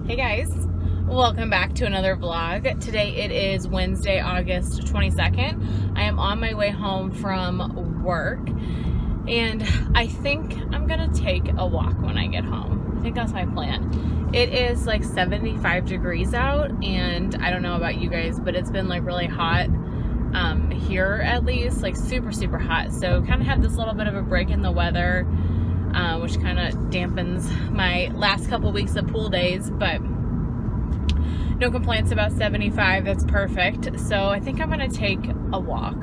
Hey guys, welcome back to another vlog. Today it is Wednesday, August 22nd. I am on my way home from work and I think I'm gonna take a walk when I get home. I think that's my plan. It is like 75 degrees out and I don't know about you guys, but it's been like really hot here at least, like super hot. So kind of had this little bit of a break in the weather, which kind of dampens my last couple weeks of pool days, but no complaints about 75. That's perfect. So I think I'm gonna take a walk.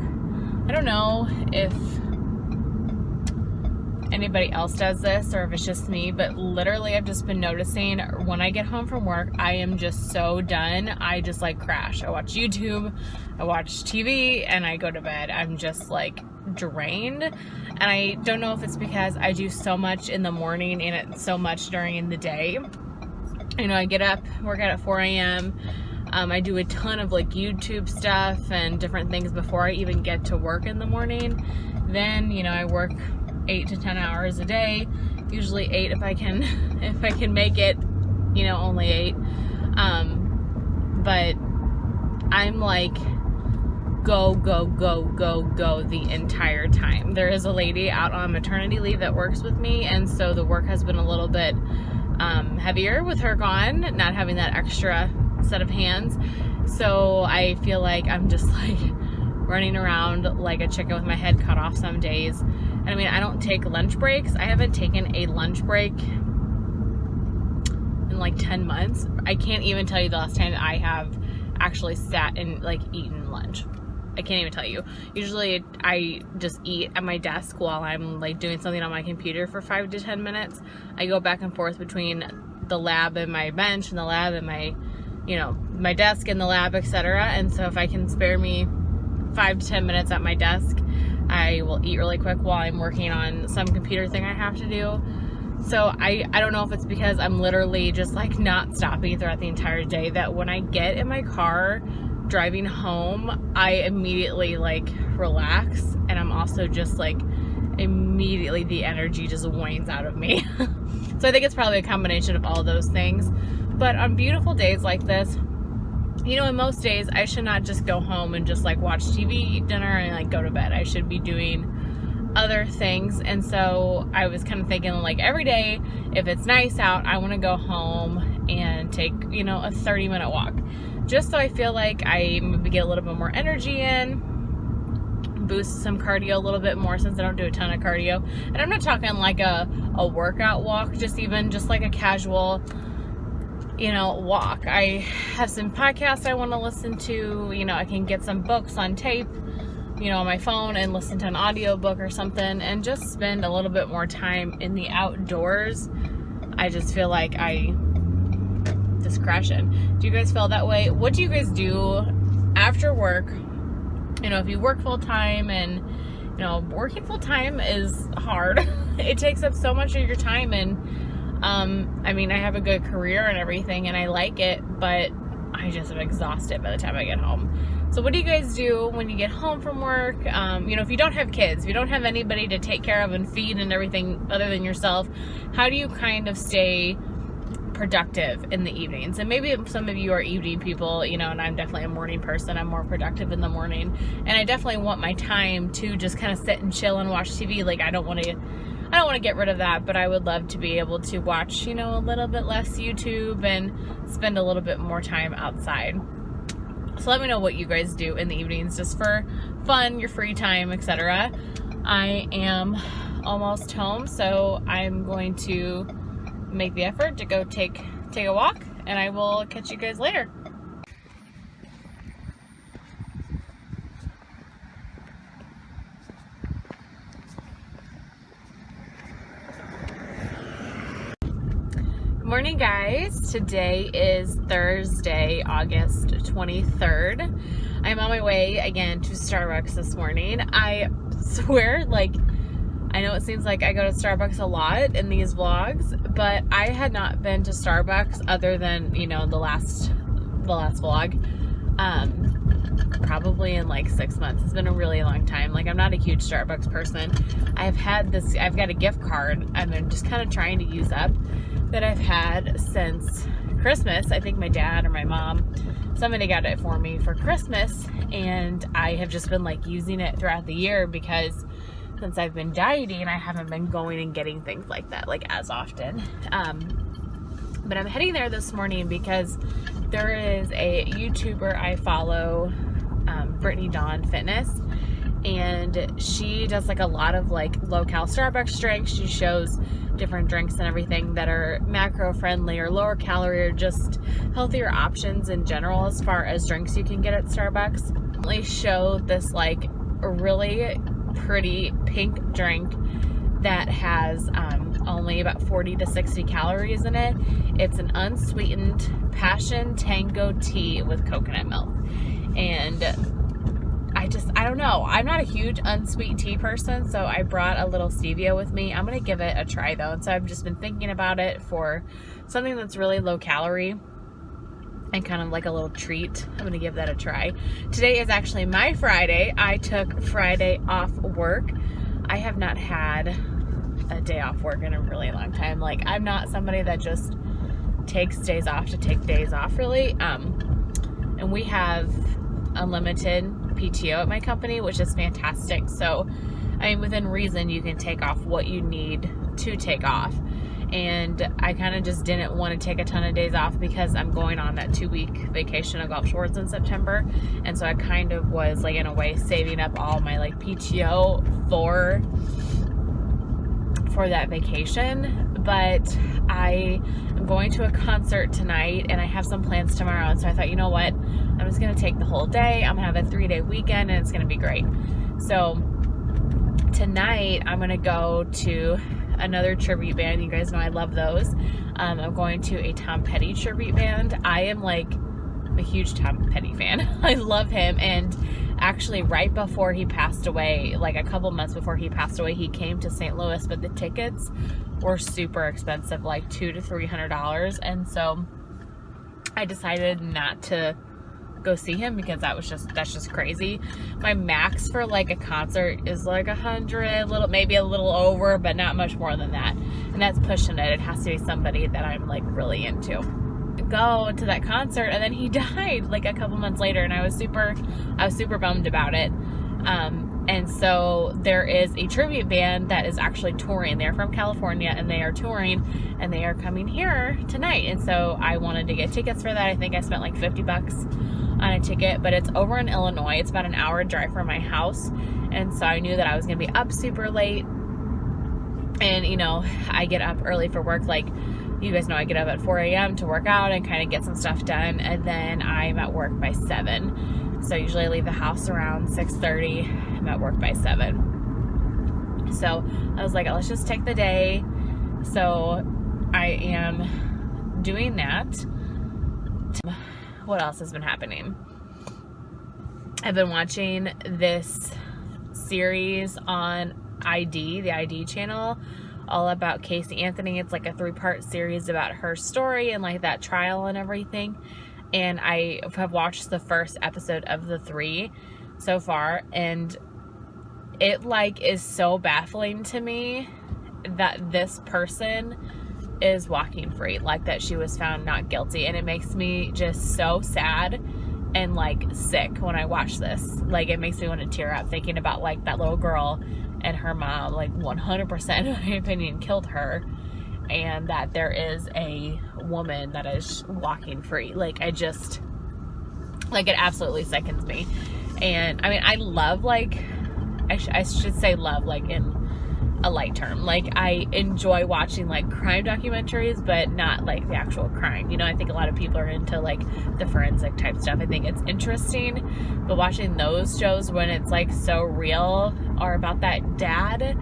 I don't know if anybody else does this or if it's just me, but literally I've just been noticing when I get home from work, I am just so done. I just like crash. I watch YouTube, I watch TV, and I go to bed. I'm just like drained. And I don't know if it's because I do so much in the morning and it's so much during the day. You know, I get up, work out at 4 a.m. I do a ton of like YouTube stuff and different things before I even get to work in the morning. Then, you know, I work 8 to 10 hours a day, usually 8 if I can make it, you know, only 8. But I'm like go the entire time. There is a lady out on maternity leave that works with me, and so the work has been a little bit heavier with her gone, not having that extra set of hands. So I feel like I'm just like running around like a chicken with my head cut off some days. And I mean, I don't take lunch breaks. I haven't taken a lunch break in like 10 months. I can't even tell you the last time that I have actually sat and like eaten lunch. I can't even tell you. Usually I just eat at my desk while I'm like doing something on my computer for 5 to 10 minutes. I go back and forth between the lab and my bench and the lab and my, you know, my desk and the lab, etc. And so if I can spare me 5 to 10 minutes at my desk, I will eat really quick while I'm working on some computer thing I have to do. So I don't know if it's because I'm literally just like not stopping throughout the entire day, that when I get in my car driving home, I immediately like relax, and I'm also just like immediately the energy just wanes out of me. So I think it's probably a combination of all those things. But on beautiful days like this, you know, in most days I should not just go home and just like watch TV, eat dinner, and like go to bed. I should be doing other things. And so I was kind of thinking like every day, if it's nice out, I want to go home and take, you know, a 30-minute walk, just so I feel like I maybe get a little bit more energy in, boost some cardio a little bit more, since I don't do a ton of cardio. And I'm not talking like a workout walk, just like a casual, you know, walk. I have some podcasts I want to listen to. You know, I can get some books on tape, you know, on my phone, and listen to an audiobook or something, and just spend a little bit more time in the outdoors. I just feel like I just crashing. Do you guys feel that way? What do you guys do after work? You know, if you work full time, and you know, working full time is hard. It takes up so much of your time, and I mean, I have a good career and everything, and I like it, but I just am exhausted by the time I get home. So what do you guys do when you get home from work? You know, if you don't have kids, if you don't have anybody to take care of and feed and everything other than yourself, how do you kind of stay productive in the evenings? And maybe some of you are evening people, you know, and I'm definitely a morning person. I'm more productive in the morning, and I definitely want my time to just kind of sit and chill and watch TV. Like, I don't want to get rid of that, but I would love to be able to watch, you know, a little bit less YouTube and spend a little bit more time outside. So let me know what you guys do in the evenings, just for fun, your free time, etc. I am almost home, so I'm going to make the effort to go take a walk, and I will catch you guys later. Good morning, guys. Today is Thursday, August 23rd. I'm on my way again to Starbucks this morning. I swear, like, I know it seems like I go to Starbucks a lot in these vlogs, but I had not been to Starbucks other than, you know, the last vlog, probably in like 6 months. It's been a really long time. Like, I'm not a huge Starbucks person. I've got a gift card I've been just kind of trying to use up, that I've had since Christmas. I think my dad or my mom, somebody got it for me for Christmas, and I have just been like using it throughout the year because since I've been dieting, I haven't been going and getting things like that like as often. But I'm heading there this morning because there is a YouTuber I follow, Brittany Dawn Fitness, and she does like a lot of like low-cal Starbucks drinks. She shows different drinks and everything that are macro friendly or lower calorie or just healthier options in general as far as drinks you can get at Starbucks. They showed this like really pretty pink drink that has only about 40 to 60 calories in it. It's an unsweetened passion tango tea with coconut milk. And I don't know. I'm not a huge unsweet tea person, so I brought a little stevia with me. I'm going to give it a try though. And so I've just been thinking about it for something that's really low calorie and kind of like a little treat. I'm going to give that a try. Today is actually my Friday. I took Friday off work. I have not had a day off work in a really long time. Like, I'm not somebody that just takes days off to take days off really. And we have unlimited PTO at my company, which is fantastic. So, I mean, within reason, you can take off what you need to take off. And I kind of just didn't want to take a ton of days off because I'm going on that 2-week vacation to Gulf Shores in September. And so I kind of was like, in a way, saving up all my like PTO for that vacation. But I am going to a concert tonight and I have some plans tomorrow. And so I thought, you know what? I'm just going to take the whole day. I'm going to have a 3-day weekend and it's going to be great. So tonight I'm going to go to another tribute band. You guys know I love those. I'm going to a Tom Petty tribute band. I'm a huge Tom Petty fan. I love him. And actually right before he passed away, like a couple months before he passed away, he came to St. Louis, but the tickets were super expensive, like $200 to $300. And so I decided not to go see him because that's just crazy. My max for like a concert is like 100, maybe a little over, but not much more than that. And that's pushing it. It has to be somebody that I'm like really into. Go to that concert and then he died like a couple months later, and I was super bummed about it. And so there is a tribute band that is actually touring. They're from California and they are touring and they are coming here tonight. And so I wanted to get tickets for that. I think I spent like $50 on a ticket, but it's over in Illinois. It's about an hour drive from my house. And so I knew that I was going to be up super late. And, you know, I get up early for work. Like, you guys know I get up at 4 a.m. to work out and kind of get some stuff done. And then I'm at work by 7. So usually I leave the house around 6:30. I'm at work by 7. So I was like, let's just take the day. So I am doing that. What else has been happening? I've been watching this series on the ID channel, all about Casey Anthony. It's like a 3-part series about her story and like that trial and everything. And I have watched the first episode of the 3 so far, and it like is so baffling to me that this person is walking free, like that she was found not guilty. And it makes me just so sad and like sick when I watch this. Like, it makes me want to tear up thinking about like that little girl and her mom, like 100% in my opinion killed her, and that there is a woman that is walking free. Like, it absolutely sickens me. And I mean, I love, like, I should say love like in a light term. Like, I enjoy watching like crime documentaries, but not like the actual crime. You know, I think a lot of people are into like the forensic type stuff. I think it's interesting, but watching those shows when it's like so real, or about that dad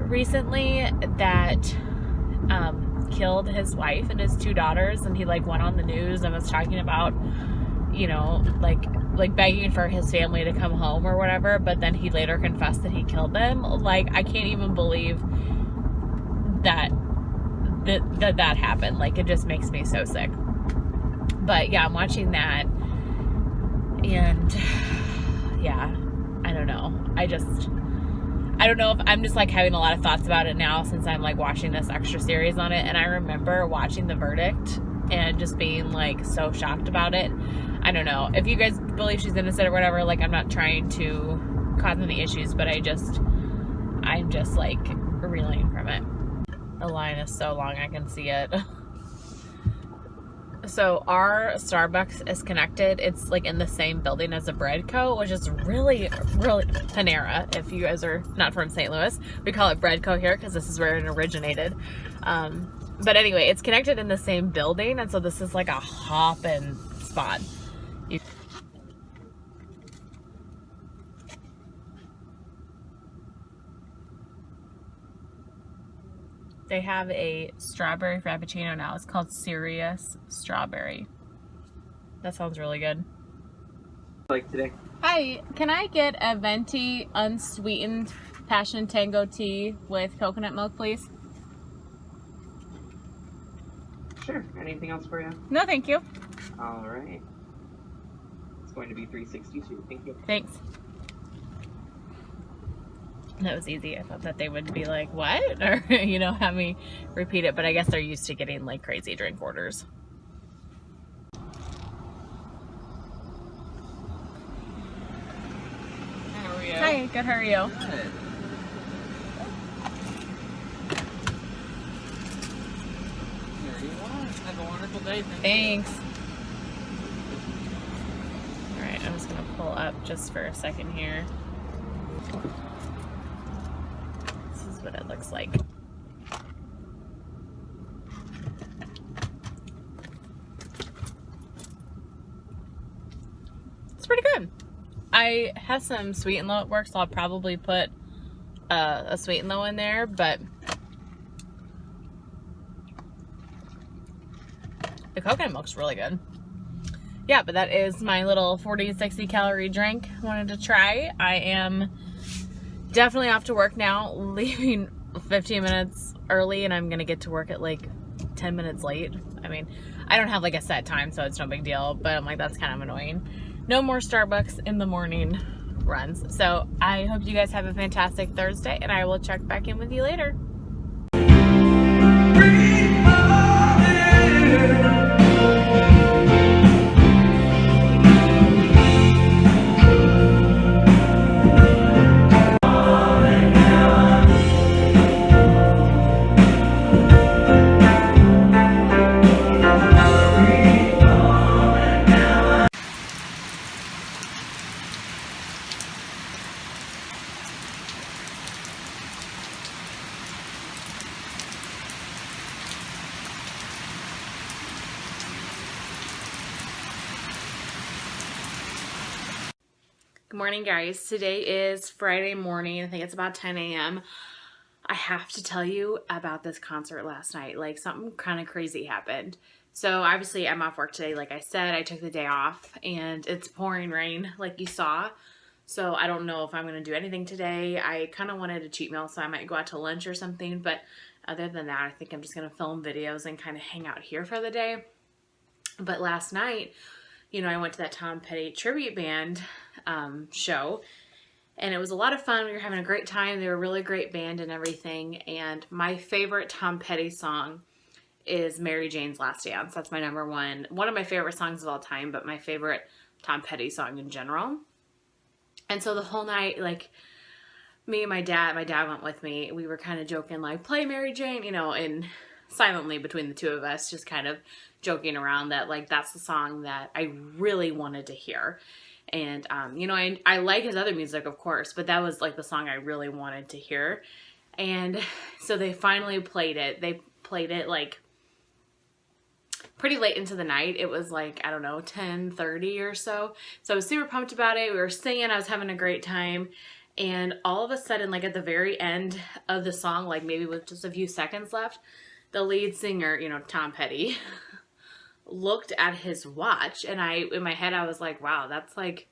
recently that killed his wife and his 2 daughters, and he like went on the news and was talking about, you know, like begging for his family to come home or whatever, but then he later confessed that he killed them. Like, I can't even believe that happened. Like, it just makes me so sick. But yeah, I'm watching that, and yeah, I don't know. I don't know if I'm just like having a lot of thoughts about it now since I'm like watching this extra series on it. And I remember watching The Verdict and just being like so shocked about it. I don't know. If you guys believe she's innocent or whatever, like I'm not trying to cause any issues, but I'm just like reeling from it. The line is so long I can see it. So our Starbucks is connected. It's like in the same building as a Bread Co, which is really, really Panera. If you guys are not from St. Louis, we call it Bread Co here because this is where it originated. But anyway, it's connected in the same building, and so this is like a hopping spot. They have a strawberry frappuccino now. It's called Serious Strawberry. That sounds really good. Like today. Hi, can I get a venti unsweetened passion tango tea with coconut milk, please? Sure. Anything else for you? No, thank you. All right. It's going to be $3.62. Thank you. Thanks. That was easy. I thought that they would be like, what? Or, you know, have me repeat it. But I guess they're used to getting like crazy drink orders. How are you? Hi, good. How are you? Good. There you are. Have a wonderful day. Thanks. All right, I'm just going to pull up just for a second here. This is what it looks like. It's pretty good. I have some sweet and low at work, so I'll probably put a sweet and low in there, but the coconut milk's really good. Yeah, but that is my little 40 to 60 calorie drink I wanted to try. I am definitely off to work now, leaving 15 minutes early, and I'm gonna get to work at like 10 minutes late. I mean, I don't have like a set time, so it's no big deal, but I'm like, that's kind of annoying. No more Starbucks in the morning runs. So I hope you guys have a fantastic Thursday, and I will check back in with you later. Good morning, guys. Today is Friday morning. I think it's about 10 a.m. I have to tell you about this concert last night. Like, something kind of crazy happened. So obviously I'm off work today. Like I said, I took the day off and it's pouring rain like you saw. So I don't know if I'm going to do anything today. I kind of wanted a cheat meal, so I might go out to lunch or something. But other than that, I think I'm just going to film videos and kind of hang out here for the day. But last night, you know, I went to that Tom Petty tribute band show, and it was a lot of fun. We were having a great time. They were a really great band and everything. And my favorite Tom Petty song is Mary Jane's Last Dance. That's my number one of my favorite songs of all time, but my favorite Tom Petty song in general. And so the whole night, like, me and my dad went with me. We were kind of joking, like, play Mary Jane, you know, and silently between the two of us, just kind of joking around that, like, that's the song that I really wanted to hear. And, you know, I like his other music, of course, but that was, like, the song I really wanted to hear. And so they finally played it. They played it, like, pretty late into the night. It was, like, I don't know, 10:30 or so. So I was super pumped about it. We were singing. I was having a great time. And all of a sudden, like, at the very end of the song, like, maybe with just a few seconds left, the lead singer, you know, Tom Petty, looked at his watch, and in my head, I was like, wow, that's, like,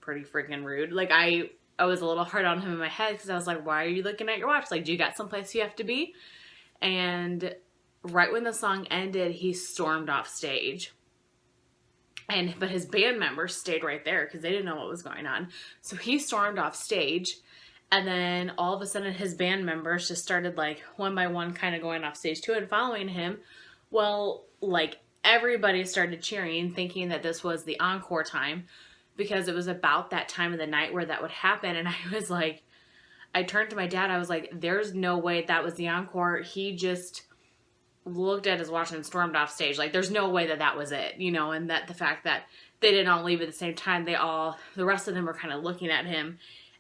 pretty freaking rude. Like, I was a little hard on him in my head, because I was like, why are you looking at your watch? Like, do you got someplace you have to be? And right when the song ended, he stormed off stage. But his band members stayed right there, because they didn't know what was going on. So he stormed off stage, and then all of a sudden, his band members just started, like, one by one kind of going off stage too and following him, Well, like everybody started cheering, thinking that this was the encore time because it was about that time of the night where that would happen. And I was like, I turned to my dad. I was like, there's no way that was the encore. He just looked at his watch and stormed off stage. Like, there's no way that that was it, you know, and that the fact that they didn't all leave at the same time, the rest of them were kind of looking at him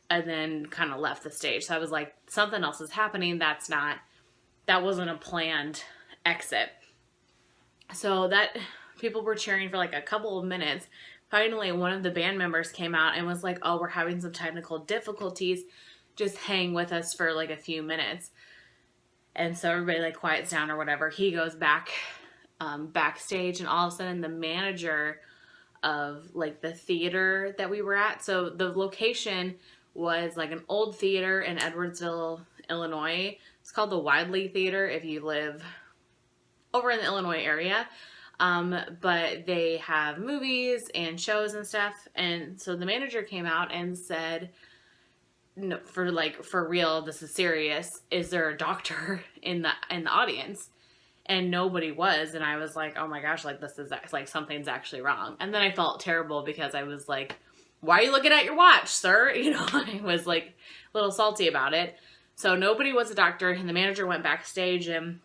and then kind of left the stage. So I was like, something else is happening. That wasn't a planned exit. So that people were cheering for like a couple of minutes. Finally, one of the band members came out and was like, oh, we're having some technical difficulties. Just hang with us for like a few minutes. And so everybody like quiets down or whatever. He goes back backstage, and all of a sudden the manager of like the theater that we were at. So the location was like an old theater in Edwardsville, Illinois. It's called the Widely Theater if you live over in the Illinois area. But they have movies and shows and stuff. And so the manager came out and said, no, for real, this is serious. Is there a doctor in the audience? And nobody was. And I was like, oh my gosh, like this is like something's actually wrong. And then I felt terrible because I was like, why are you looking at your watch, sir? You know, I was like a little salty about it. So nobody was a doctor, and the manager went backstage, and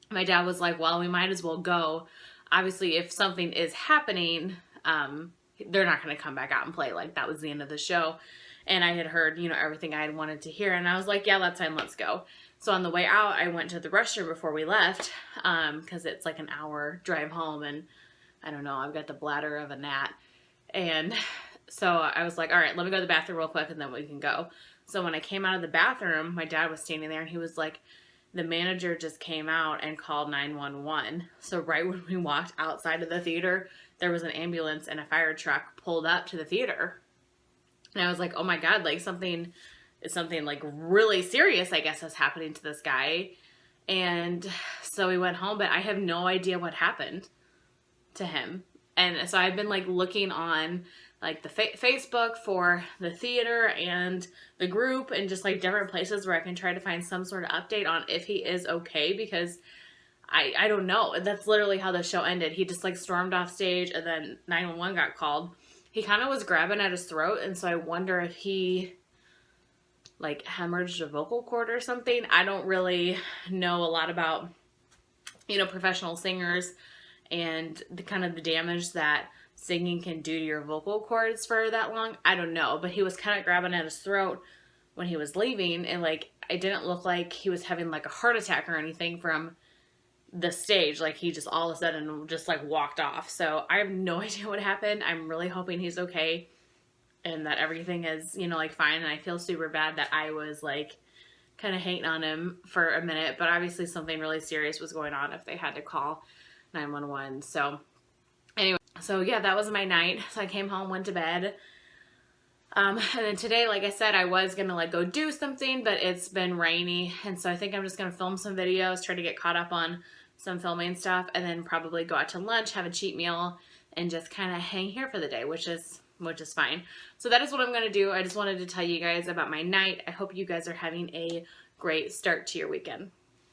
my dad was like, well, we might as well go. Obviously, if something is happening, they're not going to come back out and play. Like, that was the end of the show. And I had heard, you know, everything I had wanted to hear. And I was like, yeah, that's fine. Let's go. So on the way out, I went to the restroom before we left, because it's like an hour drive home. And I don't know, I've got the bladder of a gnat. And so I was like, all right, let me go to the bathroom real quick and then we can go. So when I came out of the bathroom, my dad was standing there and he was like, the manager just came out and called 911. So right when we walked outside of the theater, there was an ambulance and a fire truck pulled up to the theater. And I was like, oh my God, like something like really serious, I guess, is happening to this guy. And so we went home, but I have no idea what happened to him. And so I've been like looking on like the Facebook for the theater and the group and just like different places where I can try to find some sort of update on if he is okay, because I don't know. That's literally how the show ended. He just like stormed off stage and then 911 got called. He kind of was grabbing at his throat, and so I wonder if he like hemorrhaged a vocal cord or something. I don't really know a lot about, you know, professional singers and the kind of the damage that singing can do to your vocal cords for that long. I don't know, but he was kind of grabbing at his throat when he was leaving, and like it didn't look like he was having like a heart attack or anything from the stage. Like he just all of a sudden just like walked off. So I have no idea what happened. I'm really hoping he's okay and that everything is, you know, like fine. And I feel super bad that I was like kind of hating on him for a minute, but obviously something really serious was going on if they had to call 911. So anyway, so yeah, that was my night. So I came home, went to bed. And then today, like I said, I was going to like go do something, but it's been rainy. And so I think I'm just going to film some videos, try to get caught up on some filming stuff, and then probably go out to lunch, have a cheat meal, and just kind of hang here for the day, which is fine. So that is what I'm going to do. I just wanted to tell you guys about my night. I hope you guys are having a great start to your weekend.